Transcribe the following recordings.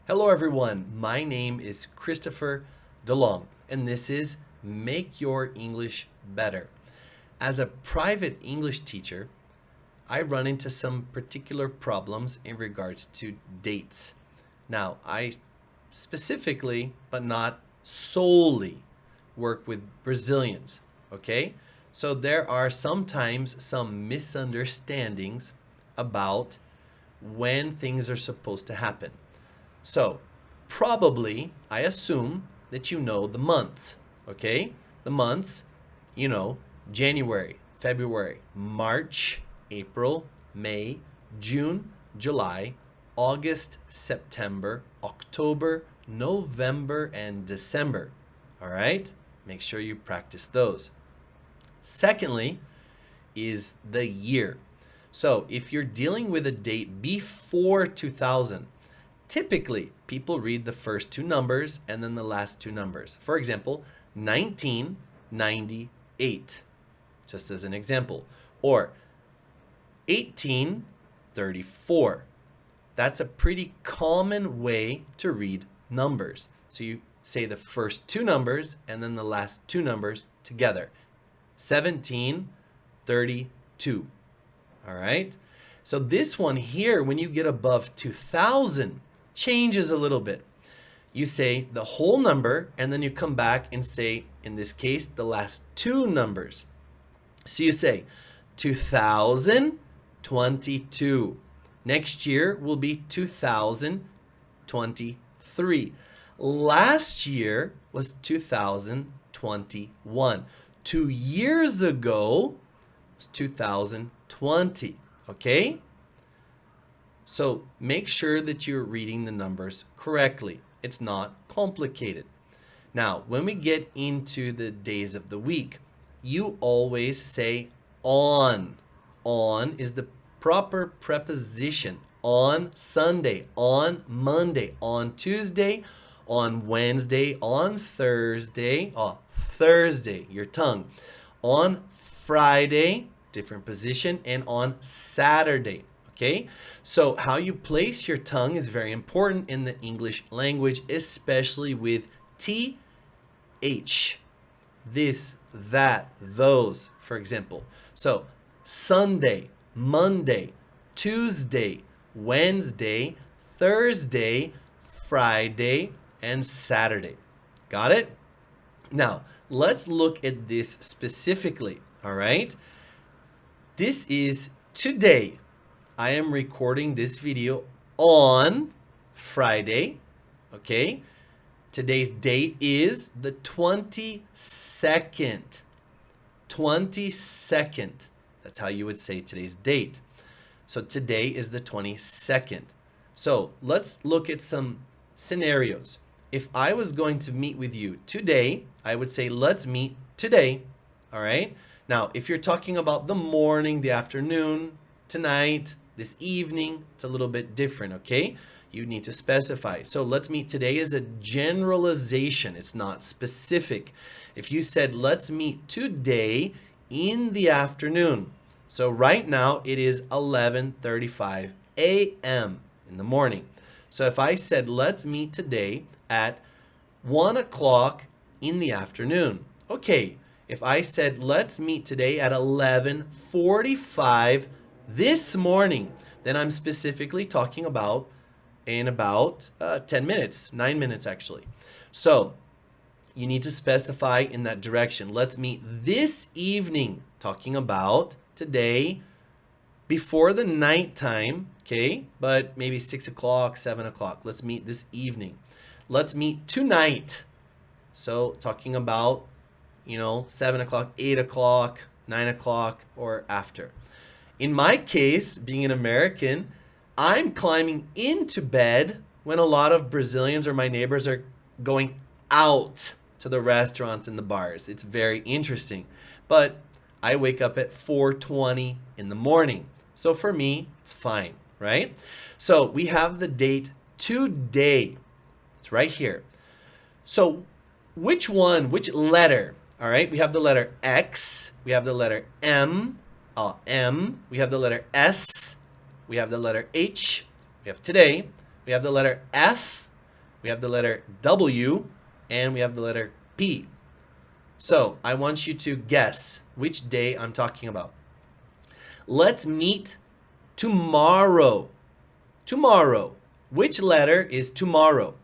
Hello everyone, my name is Christopher DeLong and this is Make Your English Better. As a private English teacher, I run into some particular problems in regards to dates. Now, I specifically, but not solely, work with Brazilians, okay? So there are sometimes some misunderstandings about when things are supposed to happen. So, probably, I assume that you know the months, okay? The months, you know, January, February, March, April, May, June, July, August, September, October, November, and December. All right? Make sure you practice those. Secondly, is the year. So, if you're dealing with a date before 2000, typically, people read the first two numbers and then the last two numbers. For example, 1998, just as an example, or 1834. That's a pretty common way to read numbers. So you say the first two numbers and then the last two numbers together. 1732. All right? So this one here, when you get above 2000, changes a little bit. You say the whole number and then you come back and say, in this case, the last two numbers. So you say 2022. Next year will be 2023. Last year was 2021. 2 years ago was 2020. Okay? So make sure that you're reading the numbers correctly. It's not complicated. Now, when we get into the days of the week, you always say on. On is the proper preposition. On Sunday, on Monday, on Tuesday, on Wednesday, on Thursday, Thursday, your tongue. On Friday, different position, and on Saturday. Okay, so how you place your tongue is very important in the English language, especially with TH. This, that, those, for example. So Sunday, Monday, Tuesday, Wednesday, Thursday, Friday, and Saturday. Got it? Now, let's look at this specifically, all right? This is today. I am recording this video on Friday, okay? Today's date is the 22nd. 22nd. That's how you would say today's date. So today is the 22nd. So let's look at some scenarios. If I was going to meet with you today, I would say, let's meet today. All right? Now, if you're talking about the morning, the afternoon, tonight, this evening, it's a little bit different, okay? You need to specify. So let's meet today is a generalization. It's not specific. If you said, let's meet today in the afternoon. So right now it is 11:35 a.m. in the morning. So if I said, let's meet today at 1 o'clock in the afternoon. Okay, if I said, let's meet today at 11:45 this morning, then I'm specifically talking about in about 10 minutes, 9 minutes actually. So you need to specify in that direction. Let's meet this evening, talking about today before the nighttime, okay? But maybe 6 o'clock, 7 o'clock. Let's meet this evening. Let's meet tonight. So talking about, 7 o'clock, 8 o'clock, 9 o'clock, or after. In my case, being an American, I'm climbing into bed when a lot of Brazilians or my neighbors are going out to the restaurants and the bars. It's very interesting. But I wake up at 4:20 in the morning. So for me, it's fine, right? So we have the date today. It's right here. So which letter? All right, we have the letter X, we have the letter M, we have the letter S, we have the letter H, we have today, we have the letter F, we have the letter W, and we have the letter P. So I want you to guess which day I'm talking about. Let's meet tomorrow. Tomorrow. Which letter is tomorrow?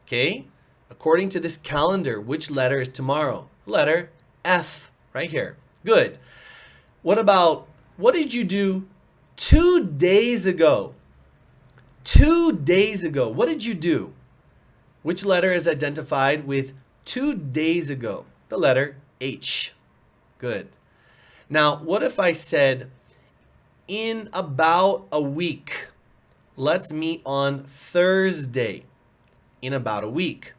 Okay? According to this calendar, which letter is tomorrow? Letter F, right here. Good. What did you do 2 days ago? 2 days ago. What did you do? Which letter is identified with 2 days ago? The letter H. Good. Now, what if I said, in about a week, let's meet on Thursday? In about a week.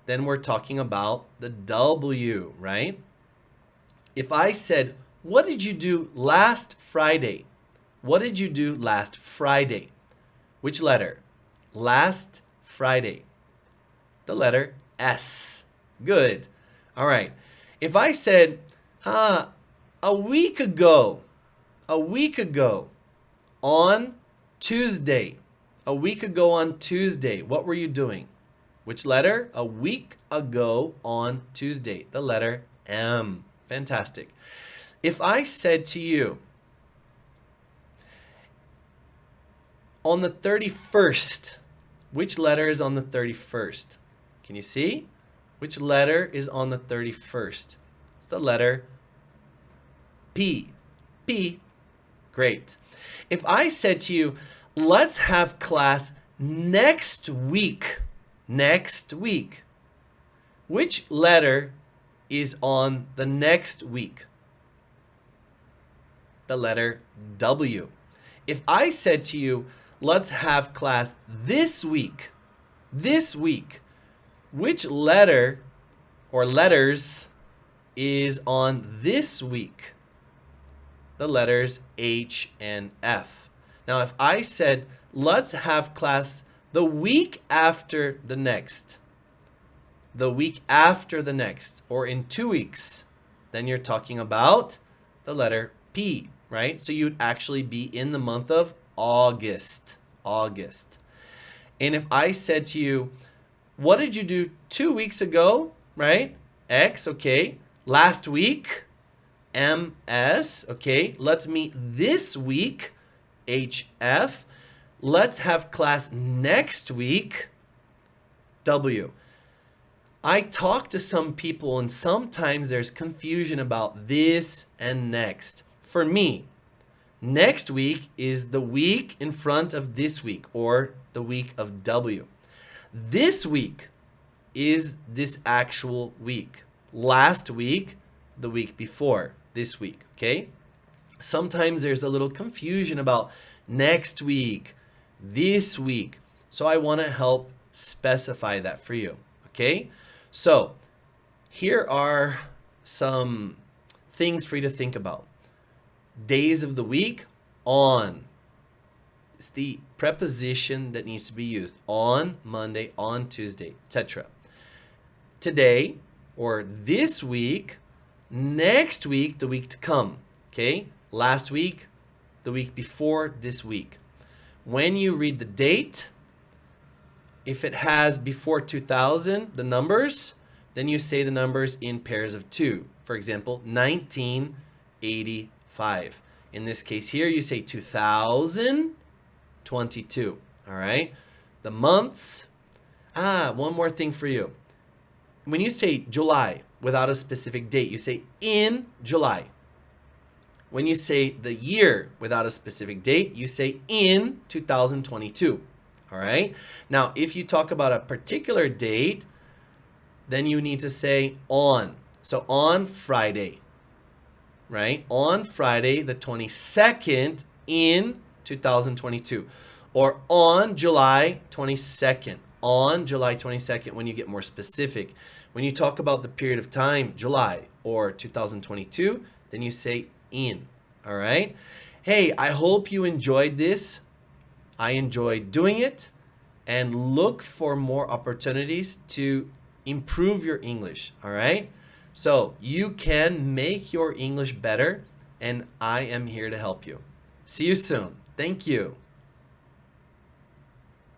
Then we're talking about the W, right? If I said, what did you do last Friday? What did you do last Friday? Which letter? Last Friday. The letter S. Good. All right. If I said, a week ago, on Tuesday, what were you doing? Which letter? A week ago on Tuesday. The letter M. Fantastic. If I said to you, on the 31st, which letter is on the 31st? Can you see? Which letter is on the 31st? It's the letter P. P. Great. If I said to you, let's have class next week. Next week. Which letter is on the next week? The letter W. If I said to you, let's have class this week. This week. Which letter or letters is on this week? The letters H and F. Now, if I said, let's have class the week after the next, or in 2 weeks, then you're talking about the letter P, right? So you'd actually be in the month of August. August. And if I said to you, what did you do 2 weeks ago, right? X, okay. Last week, MS, okay. Let's meet this week, HF. Let's have class next week, W. I talk to some people and sometimes there's confusion about this and next. For me, next week is the week in front of this week, or the week of W. This week is this actual week. Last week, the week before this week, okay? Sometimes there's a little confusion about next week, this week. So I want to help specify that for you, okay? So here are some things for you to think about. Days of the week, on. It's the preposition that needs to be used. On Monday, on Tuesday, etc. Today, or this week, next week, the week to come. Okay? Last week, the week before this week. When you read the date, if it has before 2000, the numbers, then you say the numbers in pairs of 2. For example, 1985. In this case here, you say 2022. All right? The months. One more thing for you. When you say July without a specific date, you say in July. When you say the year without a specific date, you say in 2022. All right? Now, if you talk about a particular date, then you need to say on. So on Friday, right? On Friday, the 22nd in 2022. Or on July 22nd. On July 22nd, when you get more specific. When you talk about the period of time, July or 2022, then you say in. All right? Hey, I hope you enjoyed this. I enjoyed doing it, and look for more opportunities to improve your English. All right? So you can make your English better, and I am here to help you. See you soon. Thank you.